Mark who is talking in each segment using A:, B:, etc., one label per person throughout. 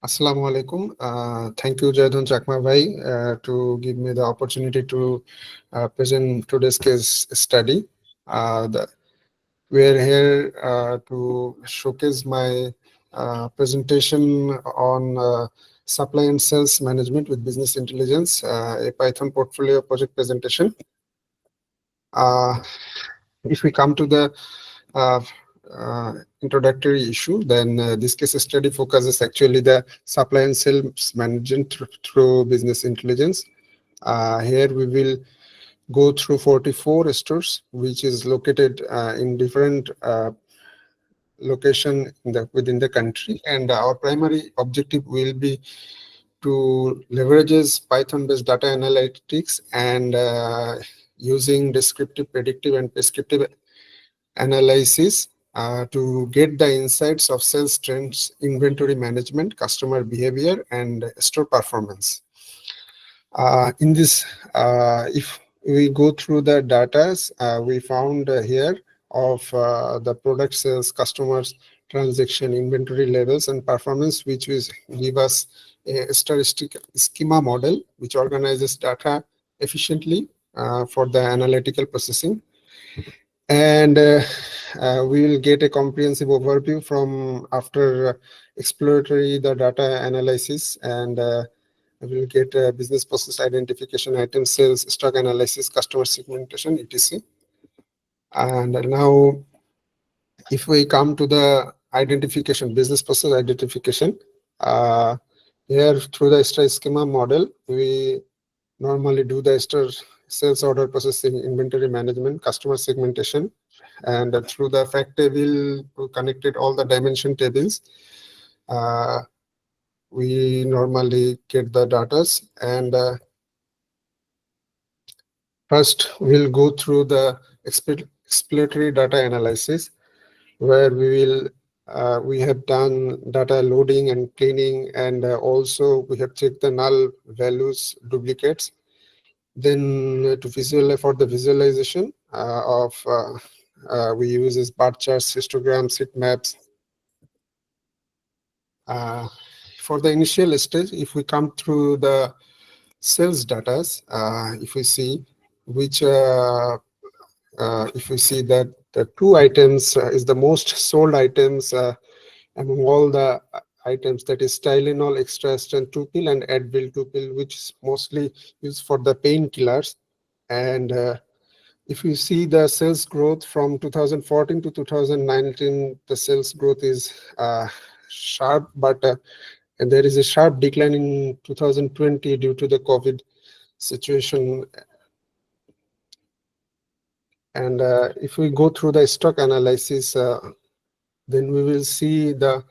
A: Assalamu alaikum. Thank you, Jayadhan Chakma Bhai, to give me the opportunity to present today's case study. We're here to showcase my presentation on supply and sales management with business intelligence, a Python portfolio project presentation. Uh, if we come to the uh, introductory issue, then this case study focuses actually the supply and sales management through business intelligence. Here we will go through 44 stores, which is located in different location within the country, and our primary objective will be to leverages Python-based data analytics and using descriptive, predictive, and prescriptive analysis to get the insights of sales trends, inventory management, customer behavior, and store performance. In this, if we go through the data, we found here of the product sales, customers, transaction, inventory levels, and performance, which will give us a statistic schema model which organizes data efficiently for the analytical processing. And we will get a comprehensive overview from after exploratory the data analysis, and we will get business process identification, item sales, stock analysis, customer segmentation, etc. And now, if we come to the identification, business process identification, uh, here through the star schema model, we normally do the star sales order processing, inventory management, customer segmentation, and through the fact table, we connected all the dimension tables. Uh, we normally get the data, and first we'll go through the exploratory data analysis, where we have done data loading and cleaning, and also we have checked the null values, duplicates. Then to visualize for the visualization we use is bar charts, histograms, heat maps. Uh, for the initial stage, if we come through the sales data, if we see which if we see that the two items is the most sold items among all the items, that is Tylenol extra strength 2 pill and Advil 2 pill, which is mostly used for the painkillers. And if you see the sales growth from 2014 to 2019, the sales growth is sharp, but and there is a sharp decline in 2020 due to the COVID situation. And if we go through the stock analysis, then we will see the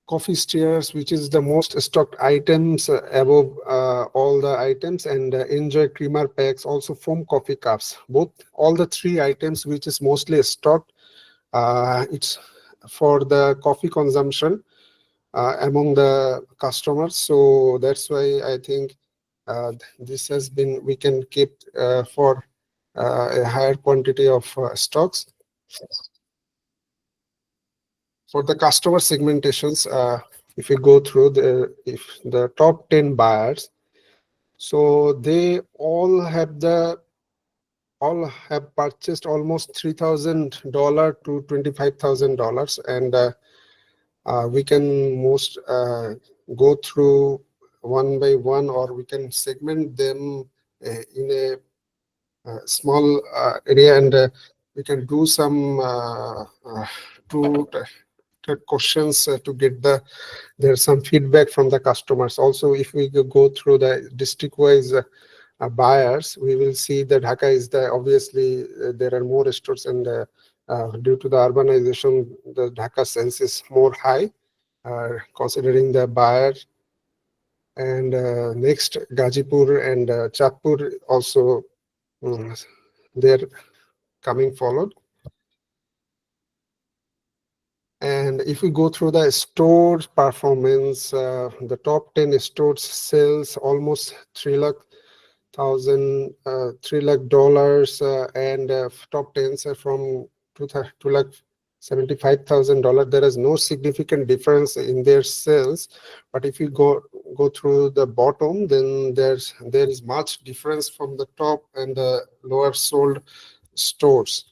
A: coffee stirrers, which is the most stocked items above all the items, and enjoy creamer packs, also foam coffee cups. Both all the three items, which is mostly stocked, it's for the coffee consumption among the customers. So that's why I think this has been we can keep for a higher quantity of stocks. For the customer segmentations, if we go through the top 10 buyers, so they all have purchased almost $3,000 to $25,000, and we can most go through one by one, or we can segment them in a small area, and we can do some two questions to get there's some feedback from the customers. Also, if we go through the district wise buyers, we will see that Dhaka is the obviously there are more stores, and due to the urbanization, the Dhaka sales is more high, considering the buyer. And next, Gazipur and Chatpur also, they're coming followed. And if we go through the store performance, the top 10 stores sells almost 3 lakh dollars, and top 10s are from 2 lakh $75,000. There is no significant difference in their sales, but if you go through the bottom, then there is much difference from the top and the lower sold stores.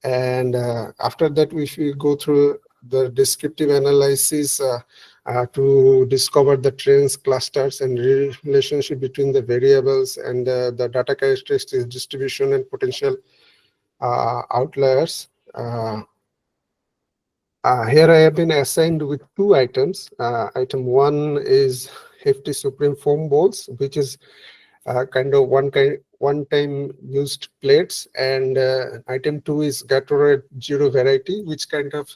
A: And after that, if we go through the descriptive analysis to discover the trends, clusters, and relationship between the variables and the data characteristics, distribution, and potential outliers. Here I have been assigned with two items. Item one is Hefty Supreme foam bowls, which is kind of one-time used plates, and item two is Gatorade Zero variety, which kind of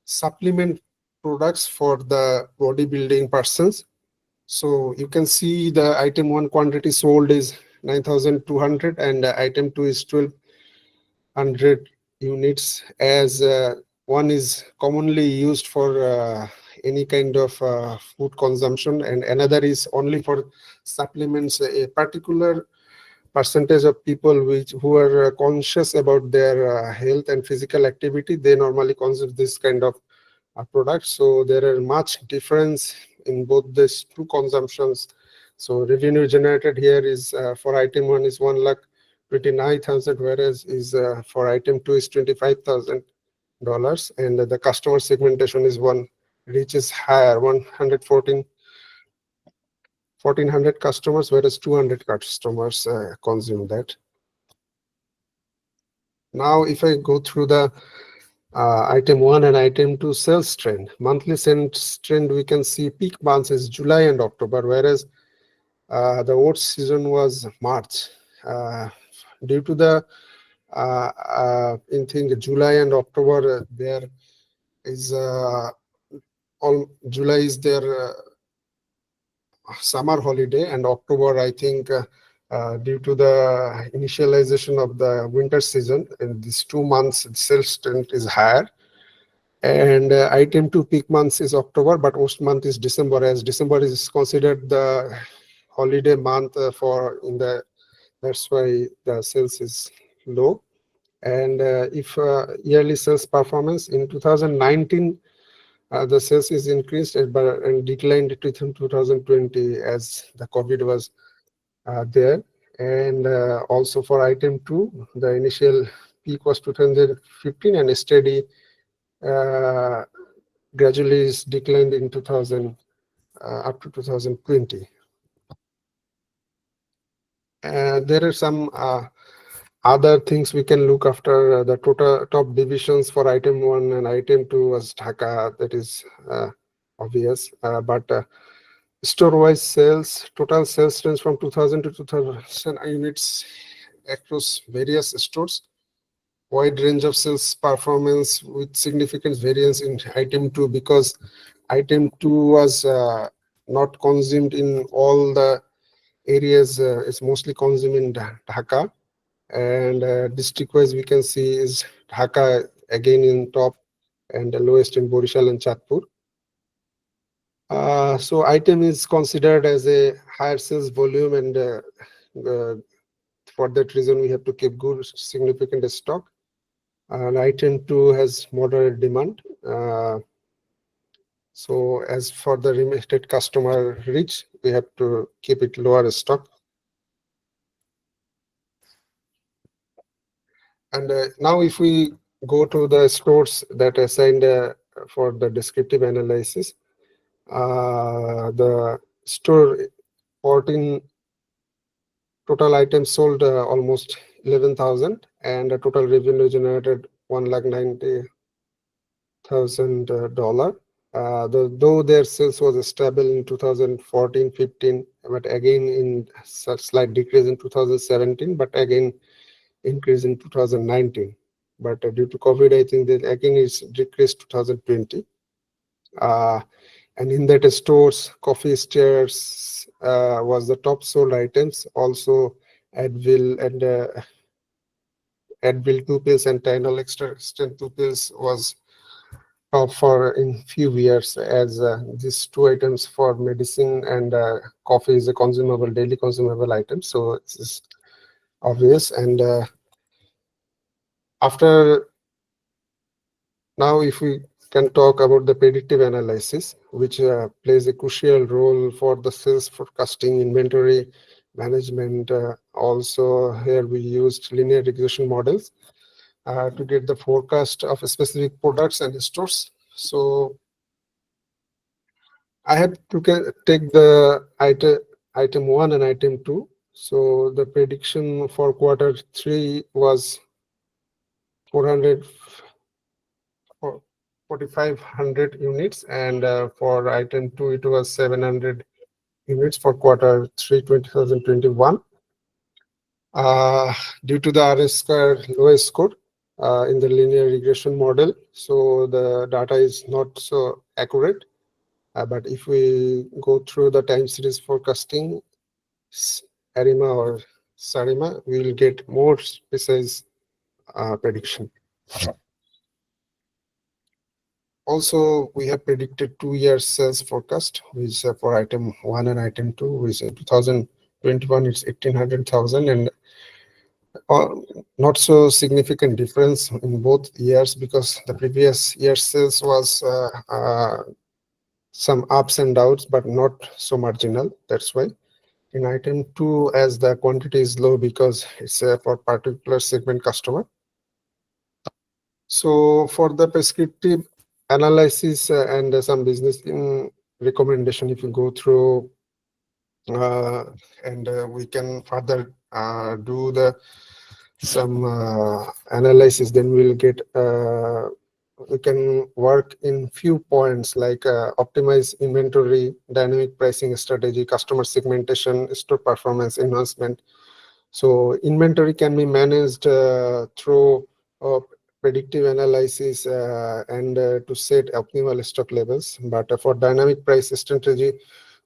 A: supplement products for the bodybuilding persons. So you can see the item one quantity sold is 9,200, and item two is 1,200 units, as one is commonly used for any kind of food consumption, and another is only for supplements. A particular percentage of people who are conscious about their health and physical activity, they normally consume this kind of products. So there are much difference in both these two consumptions. So revenue generated here is for item one is 1,29,000, whereas is for item two is $25,000, and the customer segmentation is one reaches higher, 1,400 customers, whereas 200 customers consume that. Now, if I go through the item one and item two sales trend, monthly sales trend, we can see peak months is July and October, whereas the oats season was March. Due to the in think July and October, there is all July is their summer holiday, and October, I think, due to the initialization of the winter season, in these 2 months, sales trend is higher. And item two peak months is October, but worst month is December, as December is considered the holiday month for in the. That's why the sales is low. And if yearly sales performance in 2019, the sales is increased and declined to 2020 as the COVID was there. And also for item two, the initial peak was 2015 and steady gradually is declined in 2000 up to 2020. There are some other things we can look after. The total top divisions for item one and item two was Dhaka, that is obvious, but store-wise sales, total sales range from 2,000 to 2,000 units across various stores. Wide range of sales performance with significant variance in item two, because item two was not consumed in all the areas. It's mostly consumed in Dhaka, and district-wise we can see is Dhaka again in top, and the lowest in Borishal and Chatpur. So item is considered as a higher sales volume, and for that reason we have to keep good significant stock. And item two has moderate demand. So as for the limited customer reach, we have to keep it lower stock. And now if we go to the stores that are assigned for the descriptive analysis, the store 14 total items sold almost 11,000, and the total revenue generated $190,000. Though their sales was stable in 2014-15, but again in slight decrease in 2017, but again increase in 2019. But due to COVID, I think that again is decreased 2020. And in that stores, coffee stirrers was the top sold items. Also, Advil and Advil 2 pills and Tylenol extra strength 2 pills was top for in few years, as these two items for medicine and coffee is a consumable, daily consumable item. So this is obvious. And after Now, if we can talk about the predictive analysis, which plays a crucial role for the sales forecasting, inventory management. Also, here we used linear regression models to get the forecast of specific products and stores. So I had to take the item one and item two. So the prediction for quarter three was 400 for 4,500 units, and for item 2 it was 700 units for quarter 3 2021. uh, Due to the r-square lowest score in the linear regression model, so the data is not so accurate. But if we go through the time series forecasting, arima or sarima, we will get more precise prediction. Also, we have predicted 2 year sales forecast, which for item one and item two, which 2021 it's 1,800,000, and uh, not so significant difference in both years because the previous year sales was some ups and downs, but not so marginal. That's why in item two, as the quantity is low because it's for particular segment customer. So for the prescriptive analysis and some business recommendation, if you go through and we can further do the some analysis, then we'll get we can work in few points like optimize inventory, dynamic pricing strategy, customer segmentation, store performance enhancement. So inventory can be managed through predictive analysis and to set optimal stock levels. But for dynamic price strategy,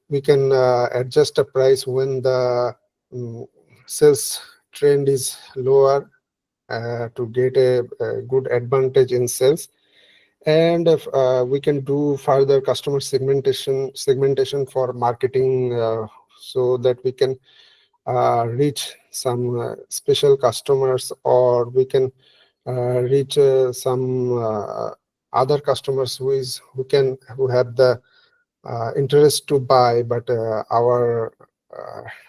A: we can adjust the price when the um, sales trend is lower to get a good advantage in sales. And if, we can do further customer segmentation for marketing so that we can reach some special customers, or we can reach some other customers who have the interest to buy, but our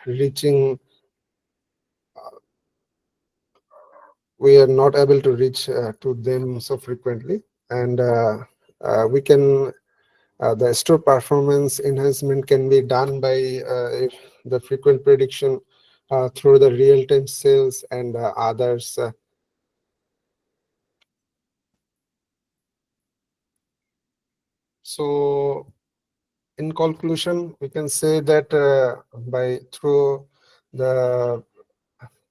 A: reaching we are not able to reach to them so frequently. And we can the store performance enhancement can be done by if the frequent prediction through the real-time sales and others. So in conclusion, we can say that by through the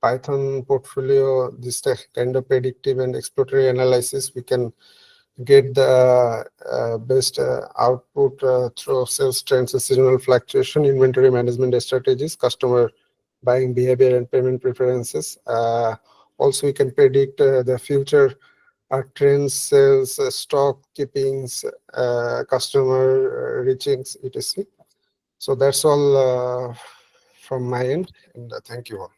A: Python portfolio, this kind of predictive and exploratory analysis, we can get the best output through sales trends, seasonal fluctuation, inventory management strategies, customer buying behavior, and payment preferences. Also, we can predict the future trends, sales, stock keepings, customer reachings, etc. So that's all from my end, and thank you all.